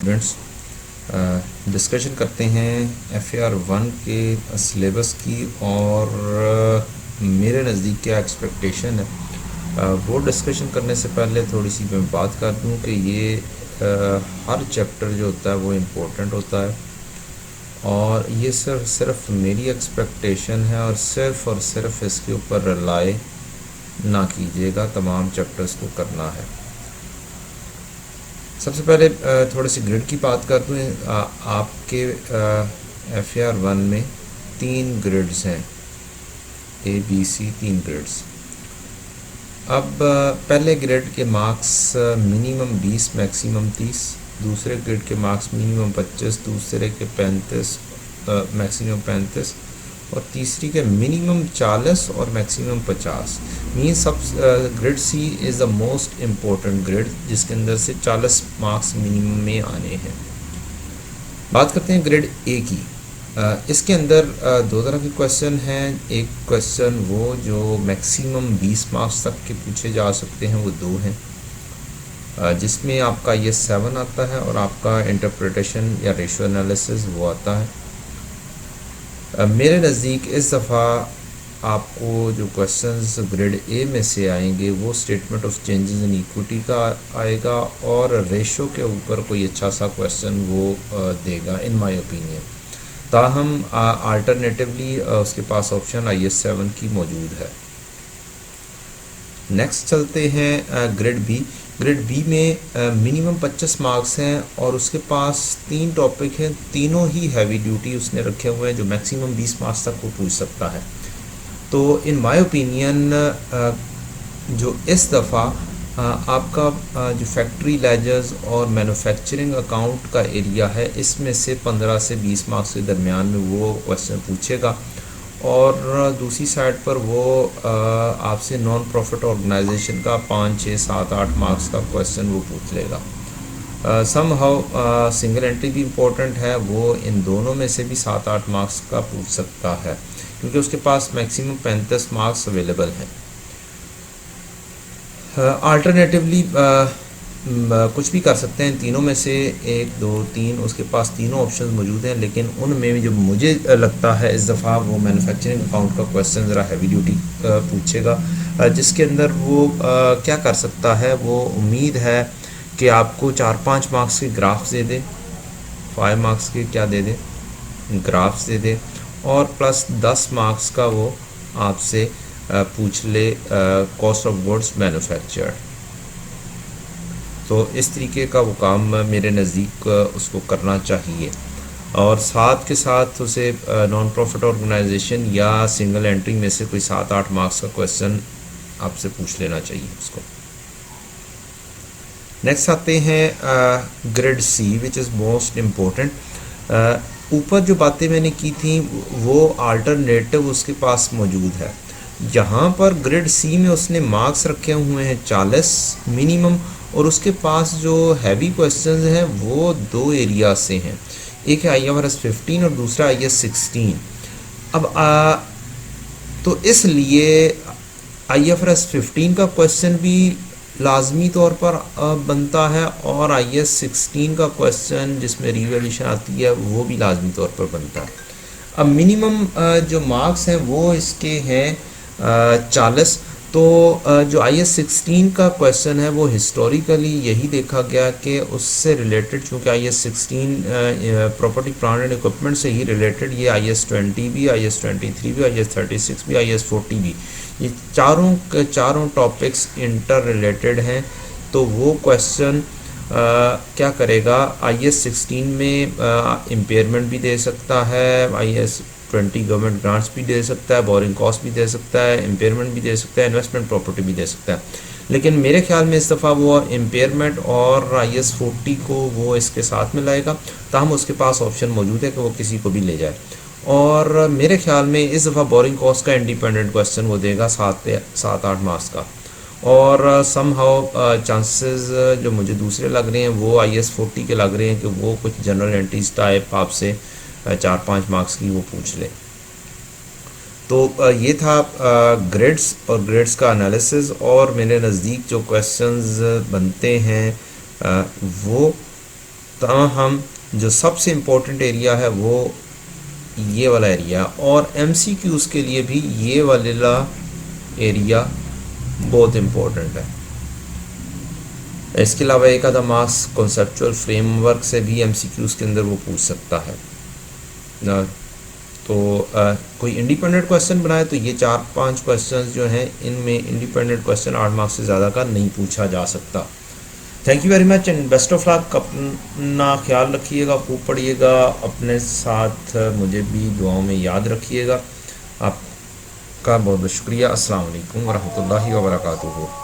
Students discussion करते हैं FAR 1 के सिलेबस की और मेरे नज़दीक क्या एक्सपेक्टेशन है। वो डिस्कशन करने से पहले थोड़ी सी मैं बात कर दूं कि ये हर चैप्टर जो होता है वो इम्पोर्टेंट होता है और ये सिर्फ मेरी एक्सपेक्टेशन है और सिर्फ इसके ऊपर रिलाई ना कीजिएगा, तमाम चैप्टर्स को करना है। सबसे पहले थोड़ी सी ग्रिड की बात कर दूँ। आपके FAR 1 में 3 ग्रिड्स हैं, ABC 3 ग्रिड्स। अब पहले ग्रिड के मार्क्स मिनिमम 20 मैक्सिमम 30, दूसरे ग्रिड के मार्क्स मिनिमम 25, दूसरे के 35 मैक्सिमम 35 और तीसरी के मिनिमम 40 और maximum 50। Mean sub grid C is the most important grid जिसके अंदर से 40 मार्क्स मिनिमम में आने हैं। बात करते हैं ग्रिड ए की। इसके अंदर दो तरह के क्वेश्चन हैं। एक क्वेश्चन वो जो मैक्सिमम 20 मार्क्स तक के पूछे जा सकते हैं, वो दो हैं, जिसमें आपका ये 7 आता है और आपका इंटरप्रिटेशन या रेशियो एनालिसिस वो आता है। मेरे नज़दीक इस दफ़ा आपको जो क्वेश्चंस ग्रेड ए में से आएंगे वो statement of changes in equity का आएगा और रेशो के ऊपर कोई अच्छा सा क्वेश्चन वो देगा इन माय ओपिनियन। ताहम अल्टरनेटिवली उसके पास ऑप्शन IS 7 की मौजूद है। नेक्स्ट चलते हैं ग्रेड बी। ग्रेड बी में मिनिमम 25 मार्क्स हैं और उसके पास 3 टॉपिक हैं, तीनों ही हैवी ड्यूटी उसने रखे हुए हैं जो मैक्सिमम 20 मार्क्स तक वो पूछ सकता है। तो इन माय ओपिनियन जो इस दफ़ा आपका जो फैक्ट्री लेजर्स और मैन्युफैक्चरिंग अकाउंट का एरिया है, इसमें से 15 से 20 मार्क्स के दरमियान में वो क्वेश्चन पूछेगा और दूसरी साइड पर वो आपसे नॉन प्रॉफिट ऑर्गेनाइजेशन का 5, 6, 7, 8 मार्क्स का क्वेश्चन वो पूछ लेगा। सम हाउ सिंगल एंट्री भी इम्पोर्टेंट है, वो इन दोनों में से भी 7-8 मार्क्स का पूछ सकता है क्योंकि उसके पास मैक्सिमम 35 मार्क्स अवेलेबल हैं। अल्टरनेटिवली कुछ भी कर सकते हैं, तीनों में से 1, 2, 3 उसके पास तीनों ऑप्शन मौजूद हैं, लेकिन उनमें भी जो मुझे लगता है इस दफ़ा वो मैन्युफैक्चरिंग अकाउंट का क्वेश्चन ज़रा हैवी ड्यूटी पूछेगा, जिसके अंदर वो क्या कर सकता है। वो उम्मीद है कि आपको 4-5 मार्क्स के ग्राफ्स दे दे, 5 मार्क्स के क्या दे दे, ग्राफ्स दे दे और प्लस 10 मार्क्स का वो आपसे पूछ ले कॉस्ट ऑफ गुड्स मैन्युफैक्चर्ड। तो इस तरीके का वो काम मेरे नज़दीक उसको करना चाहिए और साथ के साथ उसे नॉन प्रॉफिट ऑर्गेनाइजेशन या सिंगल एंट्री में से कोई 7-8 मार्क्स का क्वेश्चन आपसे पूछ लेना चाहिए उसको। नेक्स्ट आते हैं grade C which is most important. ऊपर जो बातें मैंने की थी वो अल्टरनेटिव उसके पास मौजूद है। यहाँ पर ग्रेड सी में उसने मार्क्स रखे हुए हैं 40 मिनिमम और उसके पास जो हैवी क्वेश्चंस हैं वो 2 एरिया से हैं, एक है IFRS 15 और दूसरा IS 16। अब तो इसलिए IFRS 15 का क्वेश्चन भी लाजमी तौर पर बनता है और IS 16 का क्वेश्चन जिसमें रिवैल्यूएशन आती है वो भी लाजमी तौर पर बनता है। अब मिनिमम जो मार्क्स हैं वो इसके हैं 40। तो जो IS 16 का क्वेश्चन है वो हिस्टोरिकली यही देखा गया कि उससे रिलेटेड, चूँकि IS 16 property plant and equipment से ही रिलेटेड, ये IS 20 भी, IS 23 भी, IS 36 भी, IS 40 भी, ये चारों टॉपिक्स इंटर रिलेटेड हैं। तो वो क्वेश्चन क्या करेगा, IS 16 में इम्पेयरमेंट भी दे सकता है, IS 20 गवर्नमेंट ग्रांट्स भी दे सकता है, बोरिंग कॉस्ट भी दे सकता है, इम्पेयरमेंट भी दे सकता है, इन्वेस्टमेंट प्रॉपर्टी भी दे सकता है। लेकिन मेरे ख्याल में इस दफ़ा वो इम्पेयरमेंट और IS 40 को वो इसके साथ में लाएगा, ताहम उसके पास ऑप्शन मौजूद है कि वो किसी को भी ले जाए। और मेरे ख्याल में इस दफ़ा बोरिंग कॉस्ट का इंडिपेंडेंट क्वेश्चन वो देगा 7-8 मार्क्स का। और सम हाउ चांसेस जो मुझे दूसरे लग रहे हैं वो IS 40 के लग रहे हैं कि वो कुछ जनरल एंट्रीज टाइप आपसे 4-5 मार्क्स की वो पूछ ले। तो ये था ग्रेड्स और ग्रेड्स का एनालिसिस और मेरे नज़दीक जो क्वेश्चंस बनते हैं वो ताहम जो सबसे इम्पोर्टेंट एरिया है वो ये वाला एरिया, और MCQs के लिए भी ये वाला एरिया बहुत इम्पोर्टेंट है। इसके अलावा एक आधा मार्क्स कॉन्सेप्चुअल फ्रेमवर्क से भी MCQs के अंदर वो पूछ सकता है ना। तो कोई इंडिपेंडेंट क्वेश्चन बनाए तो ये 4-5 क्वेश्चंस जो हैं इनमें इंडिपेंडेंट क्वेश्चन 8 मार्क्स से ज़्यादा का नहीं पूछा जा सकता। Thank you very much and best of luck. अपना ख्याल रखिएगा, खूब पढ़िएगा, अपने साथ मुझे भी दुआओं में याद रखिएगा। आपका बहुत बहुत शुक्रिया। अस्सलाम वालेकुम वरहमतुल्लाहि वबरकातुहू।